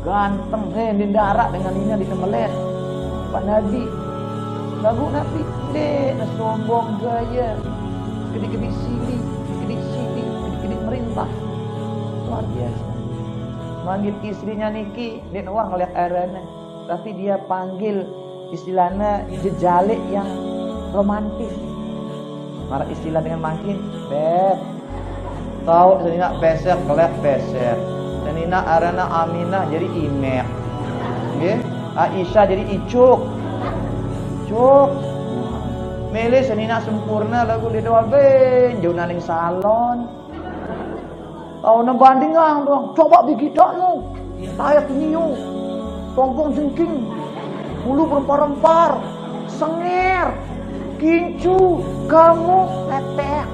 ganteng di darat dengan ini di kemelet Pak Nabi lagu Nabi dek sombong gaya kedik-kedik sili kedik-kedik merintah luar biasa. Manggil istrinya Niki dia orang ngeliat arana tapi dia panggil istilahnya jejalik yang romantis. Marah istilah dengan makin beb tahu senina beser kelek beser senina arana Aminah jadi Imek nggih Aisyah jadi Icuk cuk milih senina sempurna lagu di doa ben jauh naning salon tahu banding dong coba begitu nu tayak niu tompong jengking bulu berempar-empar sengir kincu kamu lepek.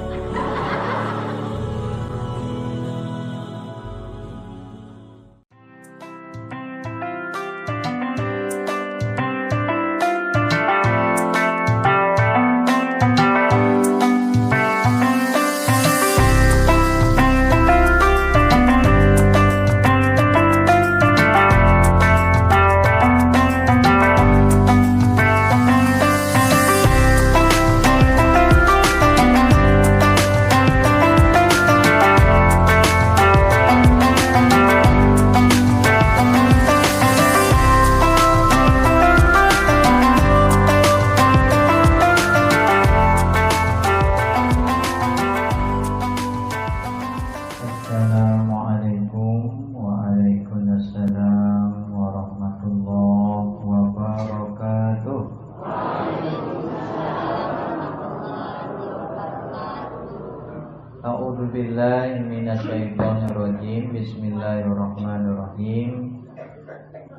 Bismillahirrahmanirrahim.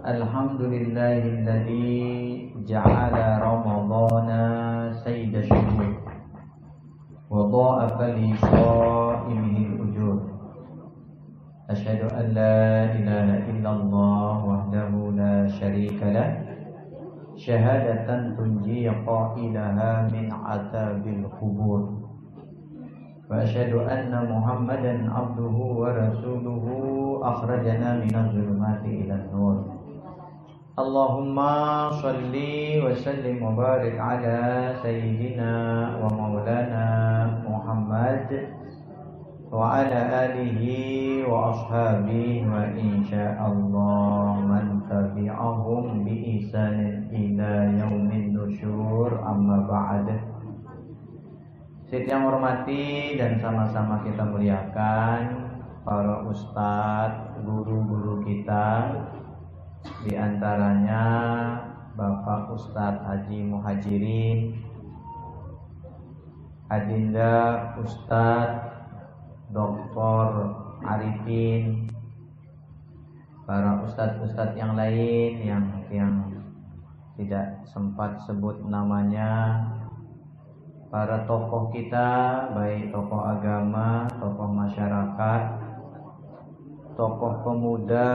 Alhamdulillahilladzi ja'ala ramadhana sayyida syuhur wa dha'afa li sha'imihi al-ujur. Asyhadu an la ilaha illallah wahdahu la syarika lah syahadatan tunji qailaha min 'adzabil qubur. Wa asyhadu anna Muhammadan abduhu wa rasuluhu akhrajana minadh dhulumati ilan nur. Allahumma shalli wa sallim wa barik ala sayyidina wa maulana Muhammad wa ala alihi wa ashabihi wa insyaallah man tabi'ahum bi ihsanin ila yaumin nusyur amma ba'd. Yang hormati dan sama-sama kita muliakan para ustadz, guru-guru kita, di antaranya Bapak Ustadz Haji Muhajirin, Adinda Ustadz Dr. Arifin, para ustadz-ustadz yang lain yang tidak sempat sebut namanya, para tokoh kita, baik tokoh agama, tokoh masyarakat, tokoh pemuda,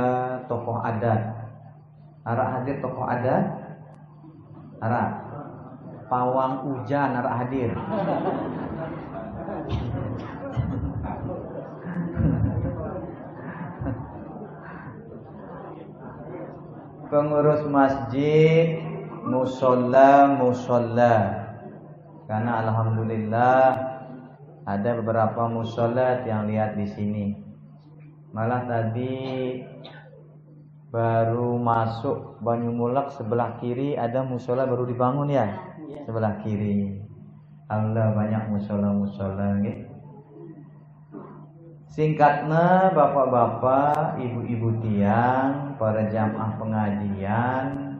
tokoh adat. Arak hadir tokoh adat? Arak pawang hujan arak hadir. Pengurus masjid, musola. Karena alhamdulillah ada beberapa musola yang lihat di sini. Malah tadi baru masuk Banyumulak sebelah kiri ada musola baru dibangun ya, sebelah kiri. Allah banyak musola gitu. Singkatnya bapak-bapak, ibu-ibu tiang, para jamaah pengajian,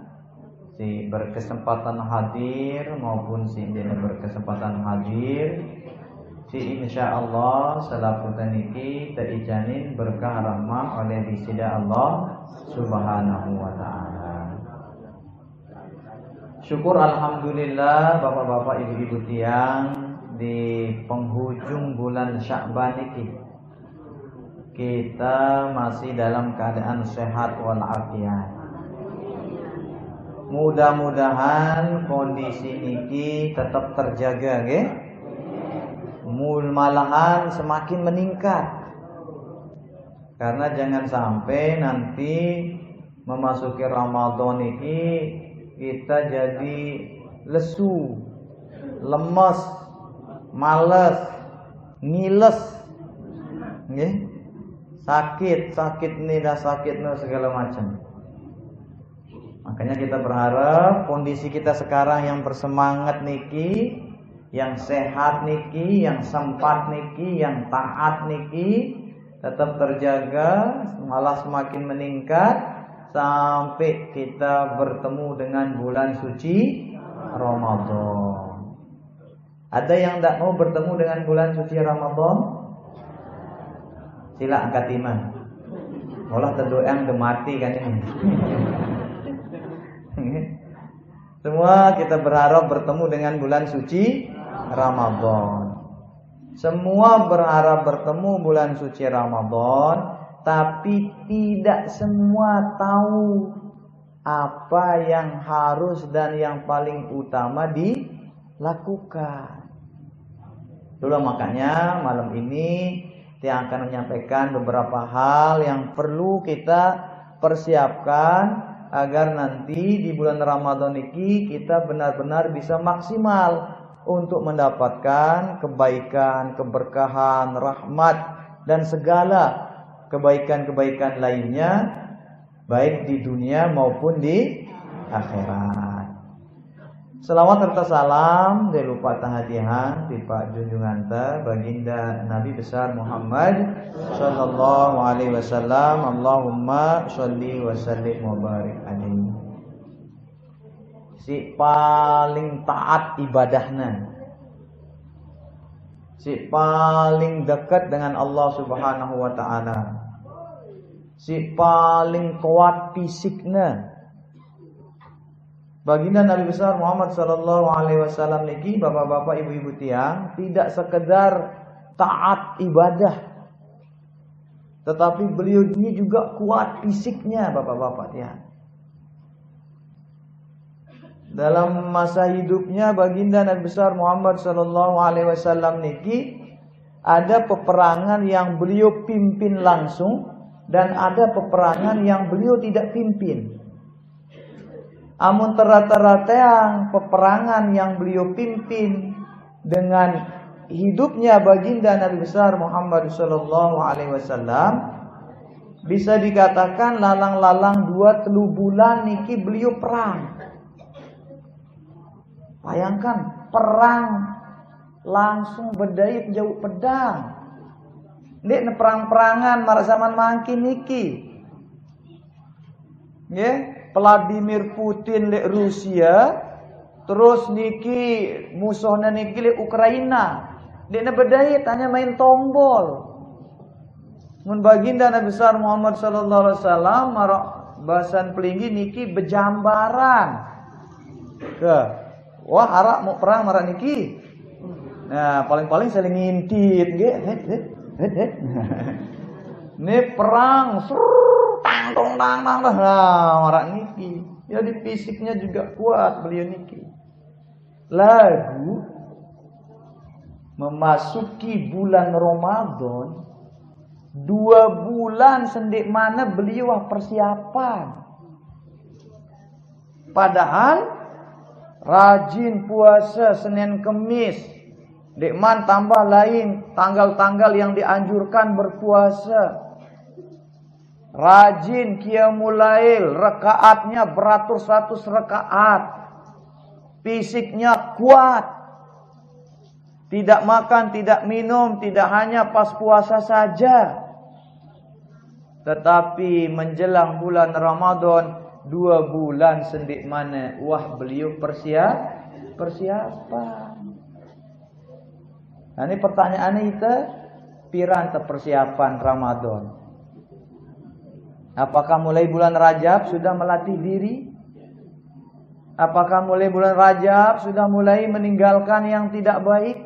si berkesempatan hadir maupun si tidak berkesempatan hadir, si insyaallah salaputan iki terijanin berkah rahmah oleh disida Allah subhanahu wa ta'ala. Syukur alhamdulillah bapak-bapak, ibu-ibu tiang, di penghujung bulan Sya'ban iki kita masih dalam keadaan sehat walafiat. Mudah-mudahan kondisi ini tetap terjaga, nggih. Malahan semakin meningkat. Karena jangan sampai nanti memasuki Ramadan ini kita jadi lesu, lemes, males, ngiles, nggih. Sakit nih dah sakit nih segala macam. Makanya kita berharap kondisi kita sekarang yang bersemangat niki, yang sehat niki, yang sempat niki, yang taat niki tetap terjaga, malah semakin meningkat sampai kita bertemu dengan bulan suci Ramadan. Ada yang tidak mau bertemu dengan bulan suci Ramadan? Sila angkat iman. Malah terdoa yang mati kan ini. Semua kita berharap bertemu dengan bulan suci Ramadan. Semua berharap bertemu bulan suci Ramadan, tapi tidak semua tahu apa yang harus dan yang paling utama dilakukan. Itulah makanya malam ini yang akan menyampaikan beberapa hal yang perlu kita persiapkan agar nanti di bulan Ramadan ini kita benar-benar bisa maksimal untuk mendapatkan kebaikan, keberkahan, rahmat dan segala kebaikan-kebaikan lainnya baik di dunia maupun di akhirat. Selawat serta salam jangan lupa tahadihan di Pak junjungan baginda Nabi besar Muhammad sallallahu alaihi wasallam. Allahumma sholli wa sallim wa barik alaihi. Si paling taat ibadahnya, si paling dekat dengan Allah Subhanahu wa taala, si paling kuat fisiknya. Baginda Nabi besar Muhammad sallallahu alaihi wasallam niki bapak-bapak ibu-ibu tiang tidak sekedar taat ibadah, tetapi beliau ini juga kuat fisiknya bapak-bapak tiang. Dalam masa hidupnya baginda Nabi besar Muhammad sallallahu alaihi wasallam niki ada peperangan yang beliau pimpin langsung dan ada peperangan yang beliau tidak pimpin. Amun rata-rata yang peperangan yang beliau pimpin dengan hidupnya baginda Nabi besar Muhammad sallallahu alaihi wasallam bisa dikatakan lalang-lalang 2-3 bulan niki beliau perang. Bayangkan perang langsung berdaya jauh pedang. Nek perang-perangan marak zaman mangkin niki. Nggih. Vladimir Putin lek Rusia, terus niki musuhnya niki lek Ukraina. Dia berdaya tanya main tombol. Mun baginda Nabi besar Muhammad sallallahu alaihi wasallam marok bahasan pelinggi niki bejambaran. Wah arak mau perang marok niki. Nah, paling-paling saling ngintip nggih. Ini perang tang nah orang niki. Jadi fisiknya juga kuat beliau niki. Lalu memasuki bulan Ramadan 2 bulan sendik mana beliau persiapan. Padahal rajin puasa Senin Kemis. Dekman tambah lain tanggal-tanggal yang dianjurkan berpuasa. Rajin qiyamul lail, rakaatnya beratus-ratus rakaat. Fisiknya kuat. Tidak makan, tidak minum, tidak hanya pas puasa saja. Tetapi menjelang bulan Ramadan 2 bulan sendik mana wah beliau persiapan. Nah, ini pertanyaannya itu piran persiapan Ramadan. Apakah mulai bulan Rajab sudah melatih diri? Apakah mulai bulan Rajab sudah mulai meninggalkan yang tidak baik?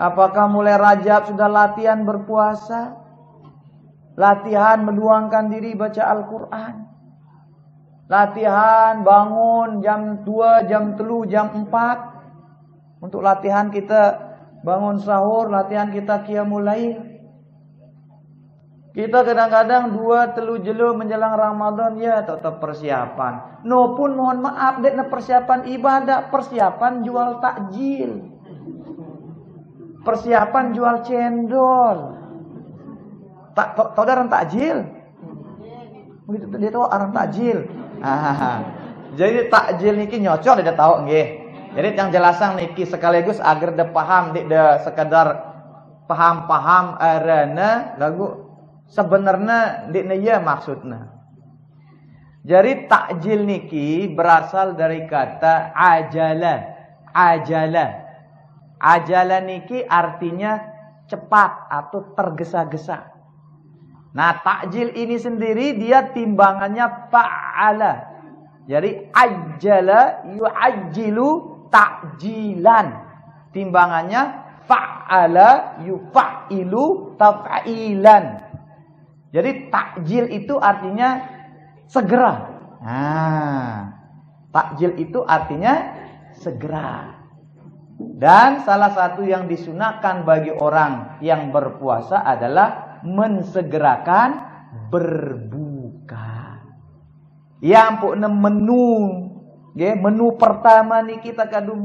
Apakah mulai Rajab sudah latihan berpuasa? Latihan meluangkan diri baca Al-Quran? Latihan bangun jam 2, jam 3, jam 4? Untuk latihan kita bangun sahur, latihan kita qiyamul lail. Kita kadang-kadang 2-3 jelo menjelang Ramadan ya tetap persiapan. No pun mohon maaf dek persiapan ibadah, persiapan jual takjil. Persiapan jual cendol. Tahu orang takjil? Begitu dia tahu orang takjil. Jadi takjil niki nyocok dia tahu nggih. Jadi yang jelasan niki sekaligus agar dia paham dia sekedar paham-paham arena lagu sebenarnya ndekne ya maksudnya. Jadi takjil niki berasal dari kata ajala. Ajala. Ajala niki artinya cepat atau tergesa-gesa. Nah, takjil ini sendiri dia timbangannya fa'ala. Jadi ajala yu'ajjilu takjilan. Timbangannya fa'ala yufa'ilu taf'ilan. Jadi takjil itu artinya segera. Nah, takjil itu artinya segera. Dan salah satu yang disunahkan bagi orang yang berpuasa adalah mensegerakan berbuka. Yang pokoknya menu pertama nih kita kadu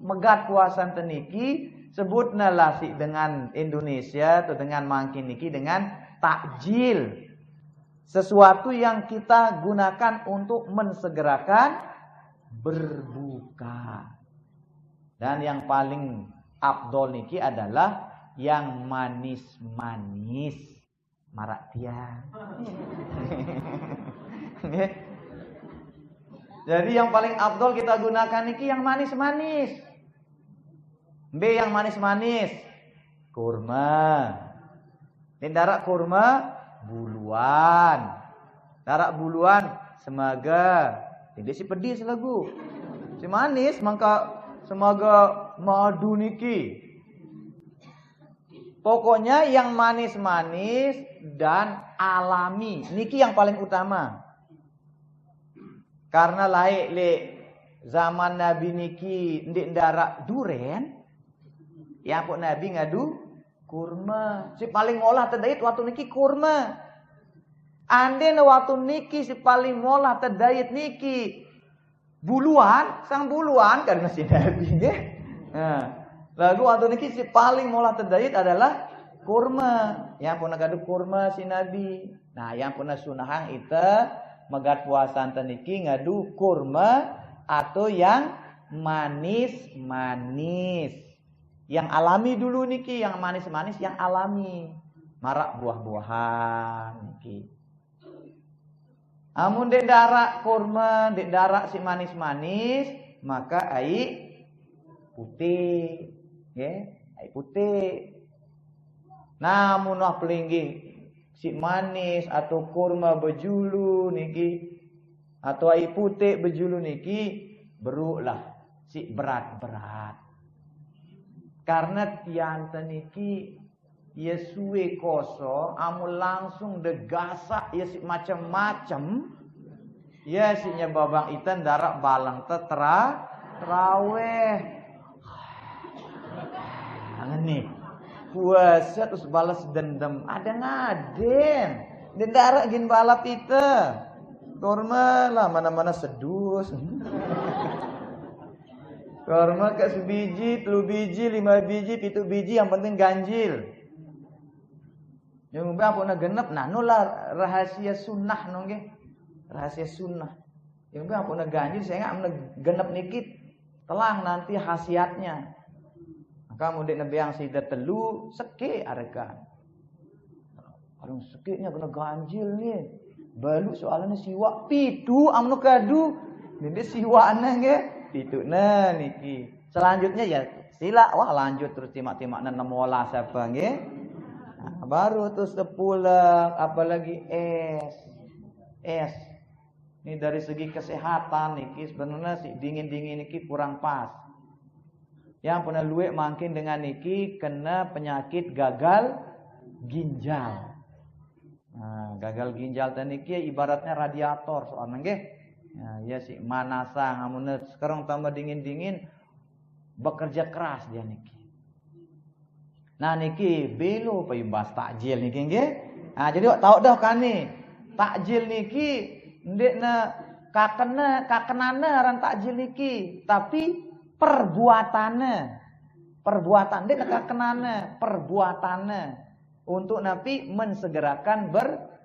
megat puasan teniki sebutna lasik dengan Indonesia atau dengan mangkin niki dengan takjil, sesuatu yang kita gunakan untuk mensegerakan berbuka. Dan yang paling afdol niki adalah yang manis-manis, marak tiang. Jadi yang paling afdol kita gunakan niki yang manis-manis. Yang manis-manis, kurma. Ini darak kurma buluan. Darak buluan semaga. Ini si pedis lagu. Si manis mangka semaga madu niki. Pokoknya yang manis-manis dan alami. Niki yang paling utama. Karena laik le zaman Nabi niki ndik darak duren. Ya pok Nabi ngadu kurma. Si paling ngolah terdait waktu niki kurma. Ande waktu niki si paling ngolah terdait niki buluan, sang buluan karena si Nabi nggih. Nah, lalu waktu niki si paling ngolah terdait adalah kurma. Yang pun ngadu kurma si Nabi. Nah, yang pun sunahang itu megat puasan teniki ngadu kurma atau yang manis-manis. Yang alami dulu niki, yang manis-manis yang alami. Marak buah-buahan niki. Amun dek darak kurma, dek darak si manis-manis, maka ai putih, ya, ai putih. Namun wah pelinggi si manis atau kurma bejulu niki atau ai putih bejulu niki beruklah si berat-berat. Karena tianten niki ya suwe koso, amu langsung degasak ya si macam-macam. Ya si babang itan darak balang teraweh. Ngene. Puasa terus balas dendam. Ada ngaden. Dan darak gin balap itu. Korma lah mana-mana sedus. Korma ke sebiji, 3 biji, 5 biji, 7 biji, yang penting ganjil. Yang apa nak genep, nah nulah rahasia sunnah nongge, rahasia sunnah. Yang apa nak ganjil, saya nggak genep nikit, telang nanti khasiatnya. Maka mudik nabi yang sida telu seke arekan. Kalau sekenya kena ganjil nih, balu soalnya siwak pitu, amno kadu, ini siwaknya nge. Itu nah niki. Selanjutnya ya sila wah lanjut terus timak-timak nemola siapa nggih. Nah, baru terus sepulak apalagi es. Ini dari segi kesehatan niki sebenarnya si dingin-dingin niki kurang pas. Yang pernah luwek makin dengan niki kena penyakit gagal ginjal. Nah, gagal ginjal niki ibaratnya radiator soalnya nggih. Nah, ya sih manasa ngamun sekarang tambah dingin-dingin bekerja keras dia niki. Nah niki belo payumbas takjil niki nggih. Nah, jadi tahu dah kan nih. Takjil niki ndekna kakenane aran takjil niki, tapi perbuatan ndekna kakenane, perbuatane untuk napi mensegerakan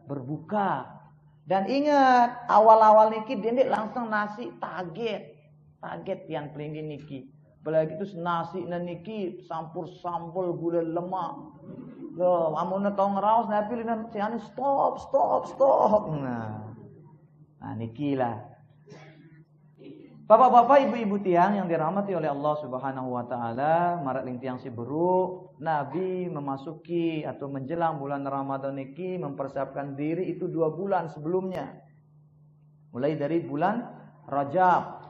berbuka. Dan ingat, awal-awal niki dia langsung nasi kaget yang pelinggi niki. Apalagi itu nasi niki sampul gula lemak. Loh, amuna tau ngeraos nabi linan siane stop. Nah niki lah. Bapak-bapak, ibu-ibu tiang yang dirahmati oleh Allah Subhanahu wa taala, marak ling tiang si beru, Nabi memasuki atau menjelang bulan Ramadan niki mempersiapkan diri itu 2 bulan sebelumnya. Mulai dari bulan Rajab,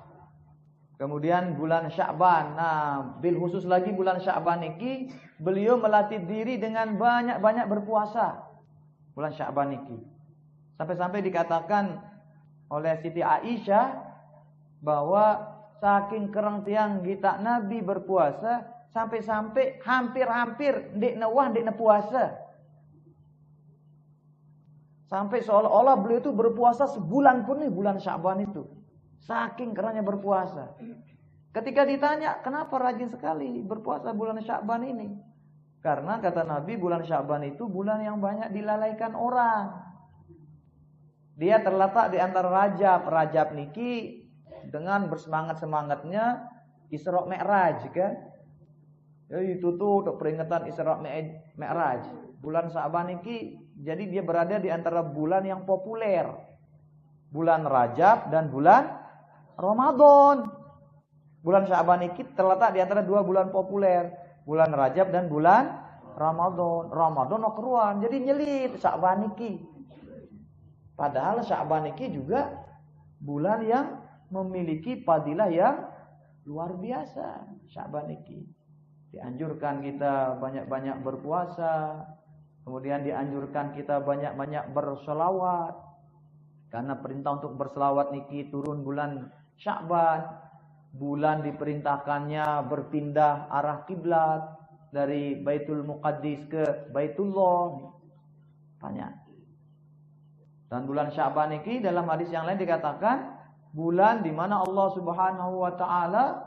kemudian bulan Sya'ban. Nah, bil khusus lagi bulan Sya'ban niki beliau melatih diri dengan banyak-banyak berpuasa. Bulan Sya'ban niki. Sampai-sampai dikatakan oleh Siti Aisyah bahwa saking kereng tiang kita Nabi berpuasa sampai-sampai hampir-hampir ndekna puasa. Sampai seolah-olah beliau itu berpuasa sebulan pun nih bulan Sya'ban itu. Saking kerangnya berpuasa. Ketika ditanya, kenapa rajin sekali berpuasa bulan Sya'ban ini? Karena kata Nabi, bulan Sya'ban itu bulan yang banyak dilalaikan orang. Dia terletak di antara Rajab. Rajab niki dengan bersemangat-semangatnya Isra Mi'raj kan? Jadi itu tuh untuk peringatan Isra Mi'raj. Bulan Sya'ban niki jadi dia berada di antara bulan yang populer. Bulan Rajab dan bulan Ramadan. Bulan Sya'ban ini terletak di antara 2 bulan populer, bulan Rajab dan bulan Ramadan. Ramadan keruan, jadi nyelit Sya'ban ini. Padahal Sya'ban ini juga bulan yang memiliki fadilah yang luar biasa. Sya'ban ini dianjurkan kita banyak-banyak berpuasa, kemudian dianjurkan kita banyak-banyak berselawat. Karena perintah untuk berselawat niki turun bulan Sya'ban. Bulan diperintahkannya berpindah arah kiblat dari Baitul Muqaddis ke Baitullah. Banyak. Dan bulan Sya'ban niki dalam hadis yang lain dikatakan bulan di mana Allah Subhanahu wa taala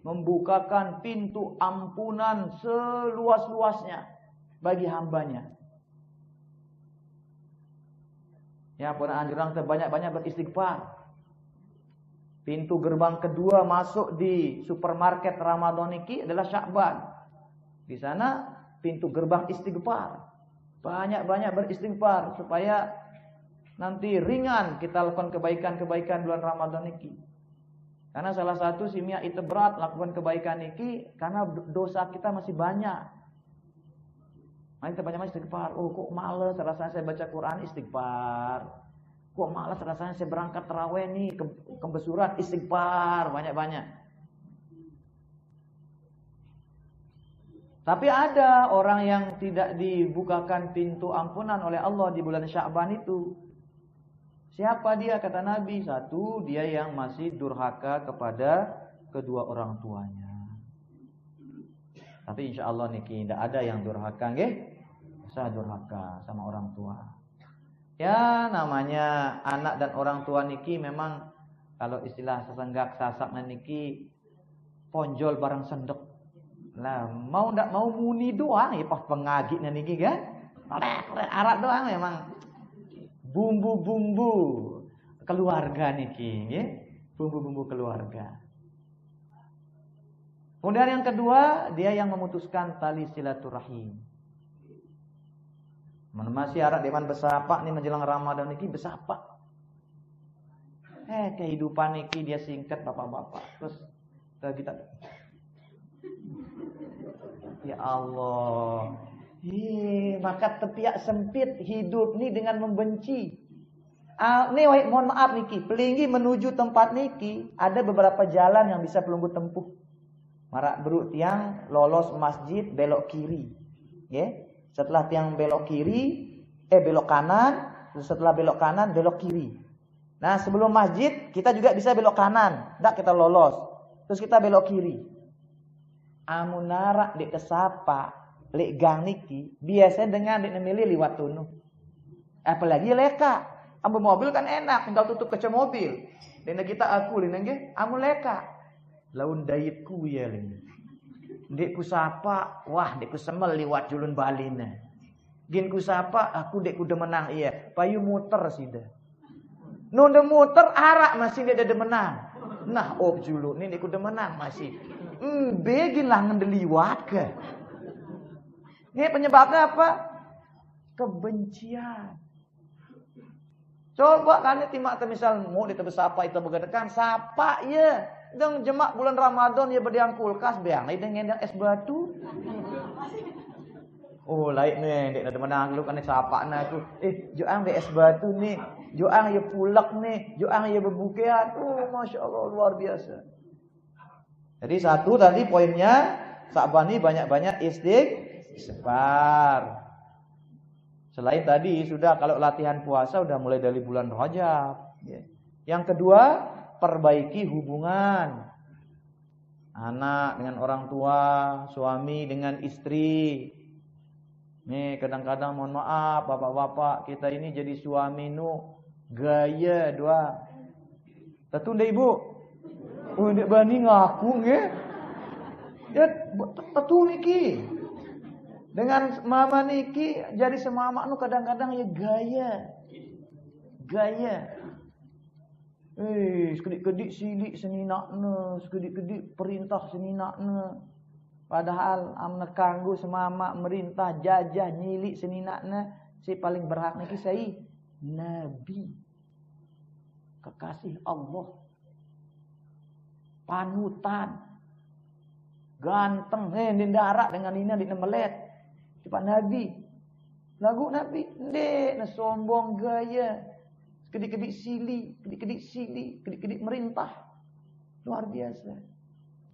membukakan pintu ampunan seluas-luasnya bagi hambanya. Ya, pun anjuran banyak-banyak beristighfar. Pintu gerbang kedua masuk di supermarket Ramadan niki adalah Sya'ban. Di sana pintu gerbang istighfar. Banyak-banyak beristighfar supaya nanti ringan kita lakukan kebaikan-kebaikan bulan Ramadan niki. Karena salah satu simia itu berat lakukan kebaikan niki karena dosa kita masih banyak. Mari kita banyak istighfar. Oh, kok malas rasanya saya baca Quran, istighfar. Kok malas rasanya saya berangkat tarawih nih kebesuran, istighfar banyak-banyak. Tapi ada orang yang tidak dibukakan pintu ampunan oleh Allah di bulan Sya'ban itu. Siapa dia? Kata Nabi, satu, dia yang masih durhaka kepada kedua orang tuanya. Tapi insya Allah niki tidak ada yang durhaka, nggih? Saya durhaka sama orang tua. Ya namanya anak dan orang tua niki memang kalau istilah sesenggak sasak niki ponjol barang sendok. Lah mau ndak mau muni doang ya pas pengagi niki kan. Arak doang memang bumbu-bumbu keluarga niki nggih. Bumbu-bumbu keluarga. Kemudian yang kedua, dia yang memutuskan tali silaturahim. Masih arak deman besapa nih menjelang Ramadan niki besapa. Kehidupan niki dia singkat bapak-bapak. Terus kita ya Allah. Maka tepiak sempit hidup nih dengan membenci. Nih mohon maaf niki, pelinggi menuju tempat niki ada beberapa jalan yang bisa pelunggu tempuh. Marak beruk tiang lolos masjid belok kiri. Nggih. Setelah tiang belok kiri, belok kanan. Setelah belok kanan, belok kiri. Nah sebelum masjid, kita juga bisa belok kanan. Ndak kita lolos. Terus kita belok kiri. Amunara dek kesapa, lek gang niki, biasanya dengan dek nemili liwat tunu. Apalagi leka. Ambil mobil kan enak, tinggal tutup kaca mobil. Dina kita aku lina nggih, amu leka. Laun dayitku ya lina. Dekku sapa, wah dekku semel liwat julun balina. Ginku sapa, aku dekku demenang iya. Payu muter sida. Nunda muter arak masih dia demenang. Nah, julu ni dekku demenang masih. Begin lah ngedeliwat ke. Ini penyebabnya apa? Kebencian. Coba kan timak misal mau ditebus sapa itu begadekan sapa ya. Dong jemak bulan Ramadan ya berdiang kulkas beang dengan es batu. Oh lain nih dek ada menang lu kan sapa na aku. Joang de es batu nih. Joang ya pulak nih. Joang ya bebukean. Masya Allah luar biasa. Jadi satu tadi poinnya Sa'bani banyak-banyak istighfar. Selain tadi sudah kalau latihan puasa udah mulai dari bulan Rajab. Yang kedua, perbaiki hubungan anak dengan orang tua, suami dengan istri. Nih kadang-kadang mohon maaf bapak-bapak kita ini jadi suami nu gaya doang. Tentu ndak ibu. Ndak bani ngaku nggih. Ya tentu niki. Dengan mama niki jadi semama nu kadang-kadang ya gaya. Sekedik-kedik silik seninakna, sekedik-kedik perintah seninakna. Padahal amna kanggo semama merintah jajah nyilik seninakna, si paling berhak niki saya Nabi. Kekasih Allah. Panutan. Ganteng, ndara dengan ini di melet. Cepat Nabi. Lagu Nabi, ndek sombong gaya. Kedik-kedik sili, kedik-kedik merintah. Luar biasa.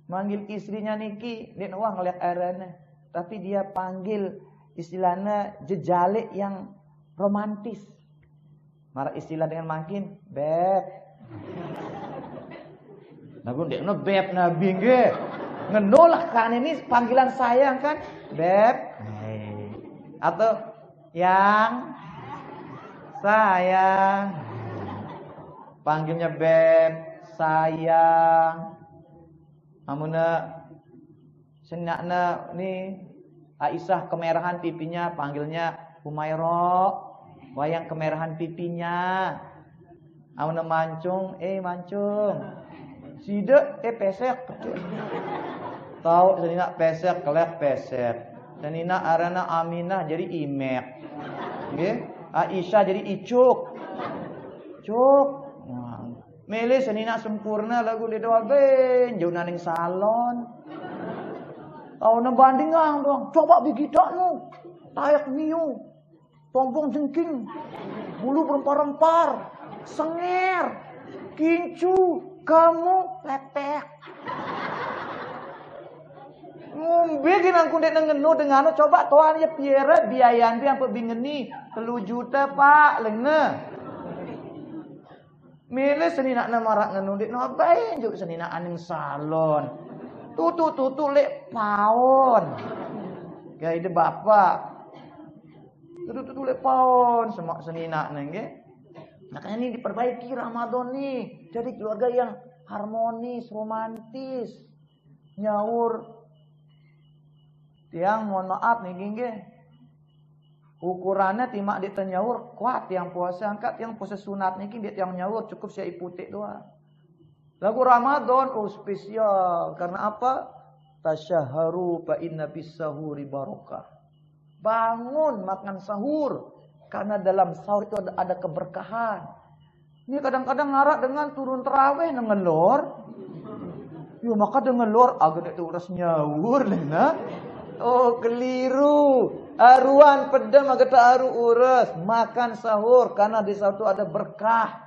Manggil istrinya niki, dia wah ngeliat arana. Tapi dia panggil istilahnya jejalik yang romantis. Marah istilah dengan makin, beb. Lagu ndek beb Nabi nggih. Ngenolak kan ini panggilan sayang kan, beb. Atau yang sayang. Panggilnya beb, sayang. Amuna senakna nih Aisyah kemerahan pipinya panggilnya Humaira. Wayang kemerahan pipinya. Amuna mancung, mancung. Sida pesek. Tahu senina pesek, kelek pesek. Senina arana Aminah jadi Imek. Nggih? Aisyah jadi Icuk. Cuk. Milih senina sempurna lagu di doa ben jauh naning salon. Tahu na bandingan dong. Coba bigidakmu. Tayak niu. Tombong jengking. Bulu berempar-empar. Senger. Kincu. Kamu lepek. Ngombe ginang kundet ngenu dengan coba tuan ya piere biayan bi ampe bingeni 3 juta Pak lenge. Milih seninakna marak ngenu dik no bae njuk senina aning salon. Tutu lek paon. Gaya ide bapak. Tutu lek paon semak seninakna nggih. Makanya ini diperbaiki Ramadan nih. Jadi keluarga yang harmonis, romantis. Nyaur. Tiang mohon maaf nih nggih. Ukurannya timak di nyaur kuat yang puasa angkat yang puasa sunat niki dia yang nyaur cukup sia iputik doang. Lagu Ramadan spesial karena apa? Tasyaharu fa inna bis sahuri barakah. Bangun makan sahur karena dalam sahur itu ada keberkahan. Ini kadang-kadang ngarak dengan turun tarawih dengan lor. Yo maka dengan lor agak itu uras nyaur nah. Oh keliru. Aruan pedem agak aru urus. Makan sahur karena di sahur itu ada berkah.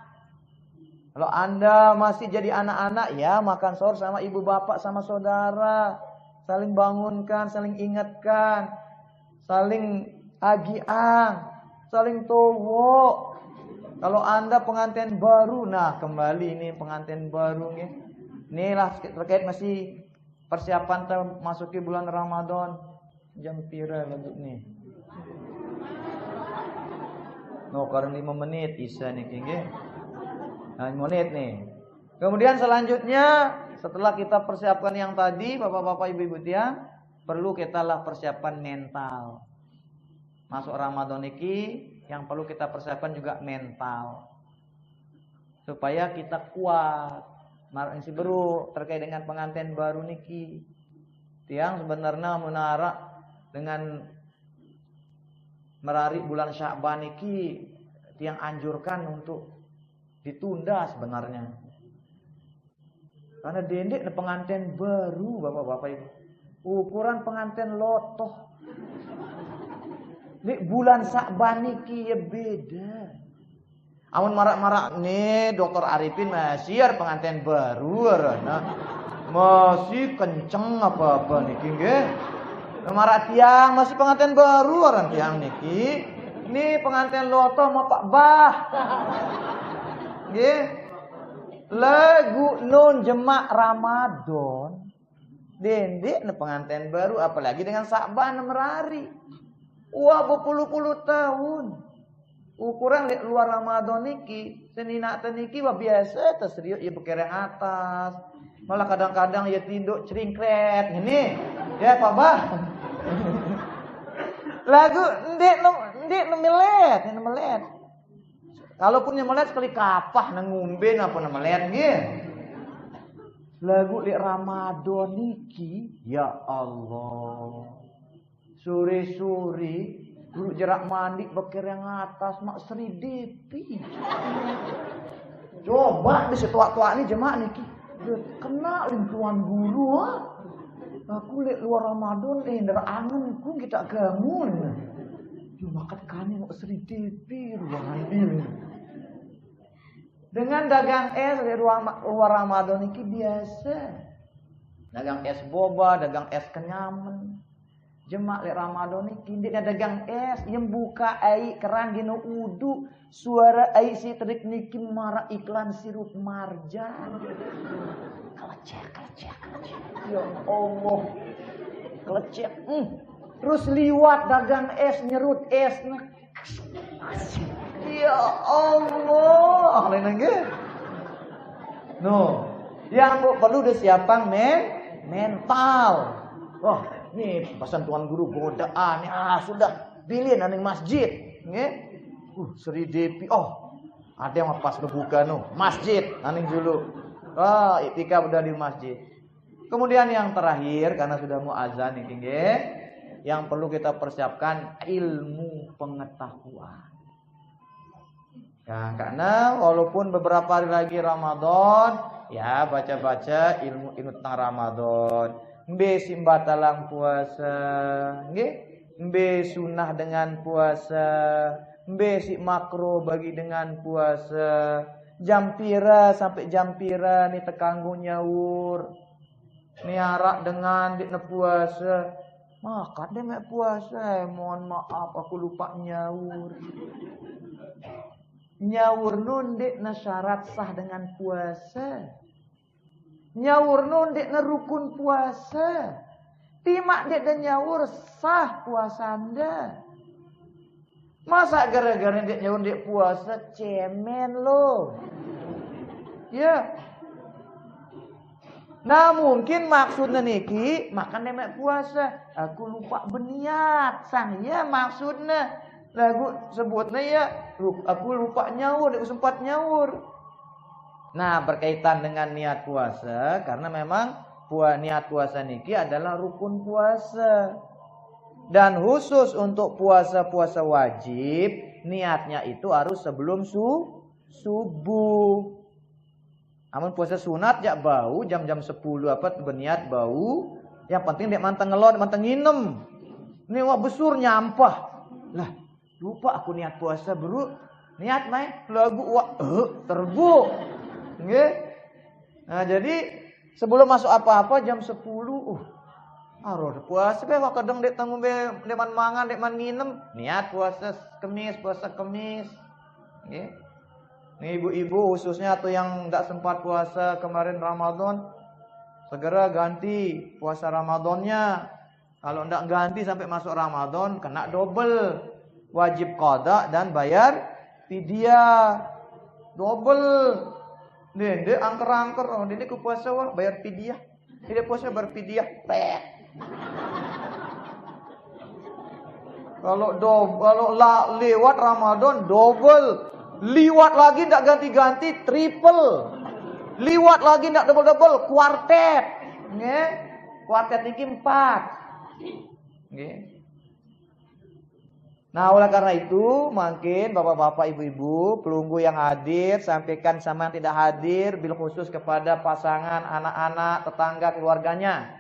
Kalau Anda masih jadi anak-anak ya makan sahur sama ibu bapak sama saudara. Saling bangunkan, saling ingatkan. Saling agiang. Saling towo. Kalau Anda pengantin baru, nah kembali ini pengantin baru nih. Inilah terkait masih persiapan masuki bulan Ramadan. Jam pira lagu nih. Oh, kurang 5 menit Isya nih nggih. 5 menit nih. Kemudian selanjutnya setelah kita persiapkan yang tadi, Bapak-bapak, Ibu-ibu tiang, perlu kita lah persiapan mental. Masuk Ramadan niki yang perlu kita persiapkan juga mental. Supaya kita kuat. Marisi baru terkait dengan pengantin baru niki. Tiang sebenarnya menara dengan merari bulan Sya'ban niki tiang anjurkan untuk ditunda sebenarnya. Karena dendek pengantin baru, Bapak-bapak Ibu. Ukuran pengantin lotoh. Di bulan Sya'ban niki ya beda. Amun marak-marak nih Dokter Arifin masih ada pengantin baru nah. Masih kenceng apa-apa niki nggih. Marak tiang masih pengantin baru orang tiang niki. Ini pengantin lotoh mau Pak Bah. Nggih. Lagu nun jemak Ramadan. Dendek pengantin baru apalagi dengan Sya'ban merari. Wah berpuluh-puluh tahun. Ukuran luar Ramadan niki, senina teniki wah biasa terserius ya berkereng atas. Malah kadang-kadang ya tinduk ceringkret ini. Ya Pak Bah. Lagu ndek melet. Kalaupun yang melet sekali kapah nang ngombe napa nang melet nggih. Lagu di Ramadan niki ya Allah. Sore-sore dulu jerak mandi bekereng atas mak Sri Devi. Coba di setua-tua ini jemaah niki. Kena tuan guru ha. Aku lihat luar Ramadan nderangan ku kita gamun. Cuma kane mak Sri Devi ruangan ini. Dengan dagang es di luar Ramadan niki biasa. Dagang es boba, dagang es kenyaman. Jemaah di Ramadan niki dia dagang es yang buka ai keran gino udu suara ai si terik niki mara iklan sirup marjan. Kelecek. Ya Allah. Kelecek. Terus liwat dagang es nyerut esnya. Ya Allah, lain nggih. No, yang perlu disiapkan mental. Wah, nih pesan tuan guru godaan. Sudah bilin aning masjid, nggih. Sri Devi. Oh, ada yang pas berbuka masjid aning dulu. Iktikaf udah di masjid. Kemudian yang terakhir karena sudah mau azan nih, nggih. Yang perlu kita persiapkan ilmu pengetahuan. Ya, karena walaupun beberapa hari lagi Ramadan, ya baca-baca ilmu tentang Ramadan. Mbe simbatalang puasa, nggih? Mbe sunah dengan puasa, mbe si makro bagi dengan puasa. Jam pira sampai jam pira nih tekanggu nyaur. Niarak dengan dikne puasa. Maka deh mek puasa, mohon maaf aku lupa nyaur. Nyaur nun dek na syarat sah dengan puasa. Nyaur nun dek na rukun puasa. Timak dek dan nyaur sah puasa anda. Masa gara-gara dek nyaur dek puasa cemen lo. Ya. Nah mungkin maksudnya niki makan demek puasa. Aku lupa berniat sang ya maksudnya. Lagu sebutnya ya aku lupa nyaur, aku sempat nyaur. Nah berkaitan dengan niat puasa karena memang niat puasa niki adalah rukun puasa. Dan khusus untuk puasa-puasa wajib niatnya itu harus sebelum subuh. Namun puasa sunat jak bau jam-jam 10 berniat bau. Yang penting dia manteng ngelon, manteng nginem. Ini wah besur nyampah. Lah lupa aku niat puasa bro. Niat main lagu wah terbu. Nggih. Nah, jadi sebelum masuk apa-apa jam 10 aroh puasa kok kadang dek tanggung dek man mangan dek man nginem niat puasa kemis. Nggih. Nih ibu-ibu khususnya atau yang enggak sempat puasa kemarin Ramadan segera ganti puasa Ramadannya. Kalau enggak ganti sampai masuk Ramadan kena double. Wajib qada dan bayar Pidia double. Dia angker-angker, oh dia ku puasa wah bayar pidia. Dia puasa berpidia. Kalau lewat Ramadan double. Liwat lagi ndak ganti-ganti triple. Liwat lagi ndak double-double, kuartet. Nggih. Kuartet niki 4. Nggih. Nah, oleh karena itu, mungkin bapak-bapak, ibu-ibu, pelunggu yang hadir, sampaikan sama yang tidak hadir, bil khusus kepada pasangan, anak-anak, tetangga, keluarganya.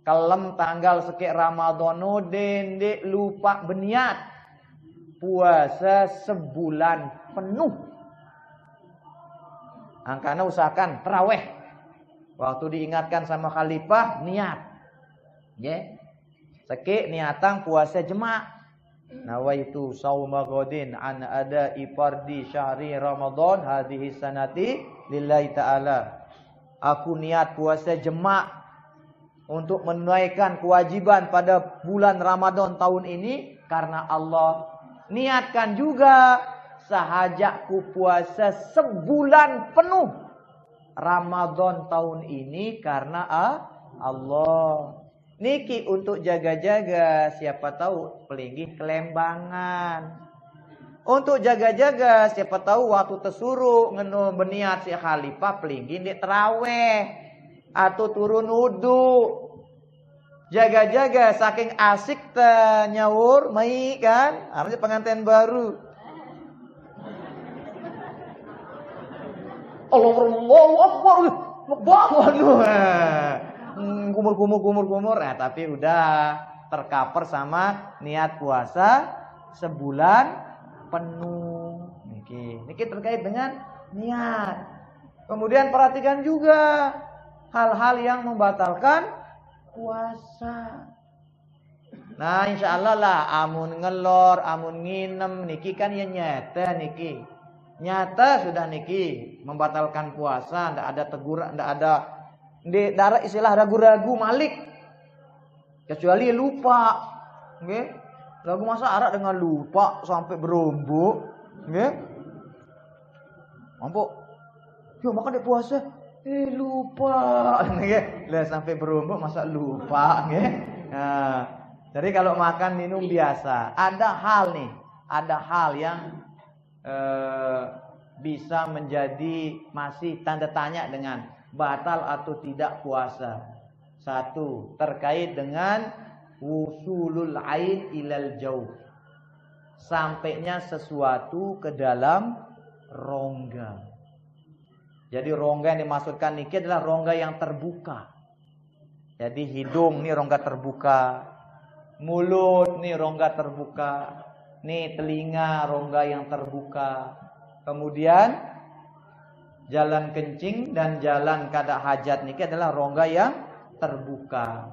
Kalem tanggal sekek Ramadhanu, dendek lupa berniat. Puasa sebulan penuh. Angkana usahakan terawih. Waktu diingatkan sama khalifah, niat. Ya. Sekek niatang puasa jemaah. Nawaitu sauma ghadin an ada ifardi syahri Ramadan hadhihi sanati lillahi ta'ala. Aku niat puasa jemaah untuk menunaikan kewajiban pada bulan Ramadan tahun ini karena Allah. Niatkan juga sahajaku puasa sebulan penuh Ramadan tahun ini karena Allah. Niki untuk jaga-jaga, siapa tahu pelinggih kelembangan. Untuk jaga-jaga, siapa tahu waktu tersuruh ngenu berniat si khalifah pelinggih di terawih atau turun wudu. Jaga-jaga saking asik nyawur mai kan, artinya pengantin baru. Allahu Akbar. Waduh. Kumur. Nah, tapi udah tercover sama niat puasa sebulan penuh. Niki terkait dengan niat. Kemudian perhatikan juga hal-hal yang membatalkan puasa. Nah, insya Allah lah amun ngelor, amun nginem niki kan ya nyata niki. Nyata sudah niki membatalkan puasa, ndak ada teguran, ndak ada di darah istilah ragu-ragu malik. Kecuali lupa. Nggih. Lagu masa arak dengan lupa sampai berombok, nggih. Mampu. Yo makan di puasa. Lupa. Nggih. Lah sampai berombok masa lupa, nggih. Nah, jadi kalau makan minum biasa, ada hal yang bisa menjadi masih tanda tanya dengan batal atau tidak puasa. Satu, terkait dengan wusulul ain ilal jauh. Sampainya sesuatu ke dalam rongga. Jadi rongga yang dimaksudkan niki adalah rongga yang terbuka. Jadi hidung nih rongga terbuka, mulut nih rongga terbuka, nih telinga rongga yang terbuka. Kemudian jalan kencing dan jalan kada hajat niki adalah rongga yang terbuka.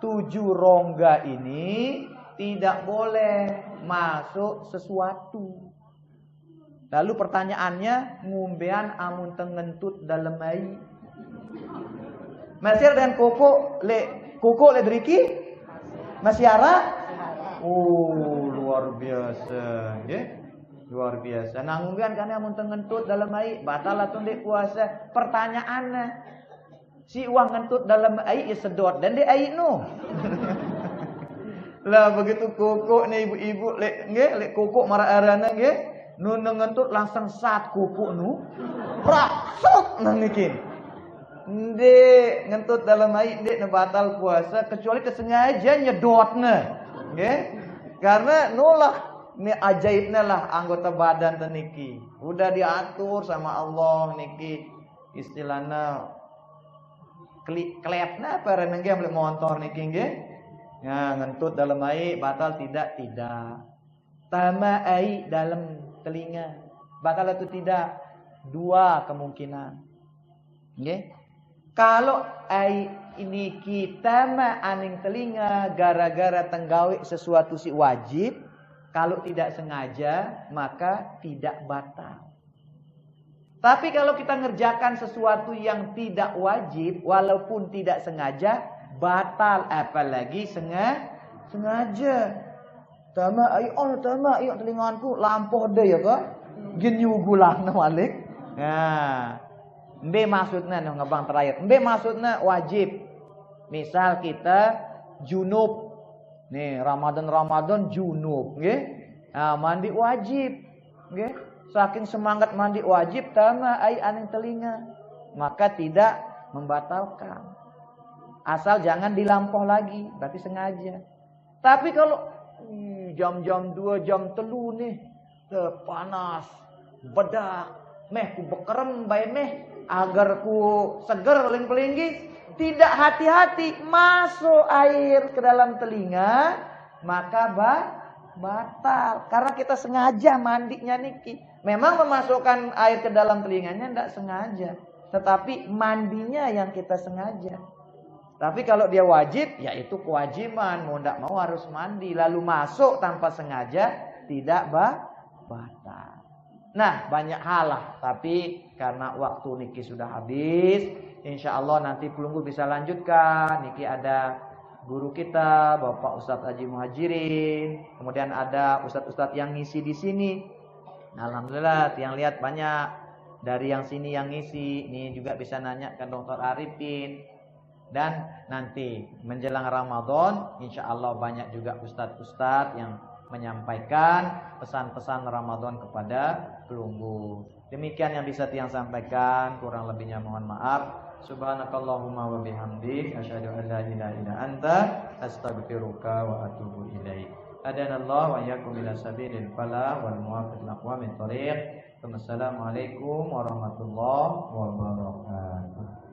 7 rongga ini tidak boleh masuk sesuatu. Lalu pertanyaannya, ngumbean amun tengentut dalam air. Masih dengan koko le driki? Masih ara? Oh, luar biasa, ya. Luar biasa. Nah, ngumbean karena amun tengentut dalam air batal atau ndak puasa. Pertanyaannya, si uang ngentut dalam air ya sedot dan di air nu. Lah begitu koko nih ibu-ibu lek koko marah arana nggih, nu ngentut langsung sat koko nu. Prasuk nang niki. Ndek ngentut dalam air ndek batal puasa kecuali kesengaja nyedotna. Nggih. Karena nulah ini ajaibnya lah anggota badan teniki. Udah diatur sama Allah niki istilahnya klepna apa renengge ambil motor niki nggih. Ya ngentut dalam air batal tidak? Tama air dalam telinga batal atau tidak? 2 kemungkinan. Nggih. Kalau air ini kita ma aning telinga gara-gara tenggawe sesuatu si wajib, kalau tidak sengaja maka tidak batal. Tapi kalau kita ngerjakan sesuatu yang tidak wajib walaupun tidak sengaja batal, apalagi sengaja. Tama ayo telinganku lampuh deh ya kok. Ginyu gulang malik. Nah, mbe maksudnya nih ngebang terakhir. Mbe maksudnya wajib. Misal kita junub. Nih, Ramadan junub, nggih. Nah, mandi wajib. Nggih. Saking semangat mandi wajib tama ai aning telinga. Maka tidak membatalkan. Asal jangan dilampau lagi, berarti sengaja. Tapi kalau jam-jam 2, jam 3 nih, panas, bedak, meh ku bekerem bae meh agar ku seger ling pelinggi, tidak hati-hati masuk air ke dalam telinga, maka batal. Karena kita sengaja mandinya niki. Memang memasukkan air ke dalam telinganya tidak sengaja, tetapi mandinya yang kita sengaja. Tapi kalau dia wajib, ya itu kewajiban. Mau tidak mau harus mandi. Lalu masuk tanpa sengaja, tidak batal. Nah, banyak hal lah. Tapi karena waktu niki sudah habis, insya Allah nanti pelunggu bisa lanjutkan. Niki ada guru kita, Bapak Ustadz Haji Muhajirin. Kemudian ada Ustadz-Ustadz yang ngisi di sini. Alhamdulillah, yang lihat banyak. Dari yang sini yang ngisi. Ini juga bisa nanya ke Dr. Arifin. Dan nanti menjelang Ramadan, insya Allah banyak juga ustadz-ustadz yang menyampaikan pesan-pesan Ramadan kepada pelunggu. Demikian yang bisa Tiang sampaikan, kurang lebihnya mohon maaf. Subhanakallahumma wa bihamdik, asyhadu an la ilaha illa anta, astaghfiruka wa atubu ilaik. Hadanallahu wa iyyakum ila sabilil falah wal muwaffiq aqwamit thoriq. Wassalamualaikum warahmatullahi wabarakatuh.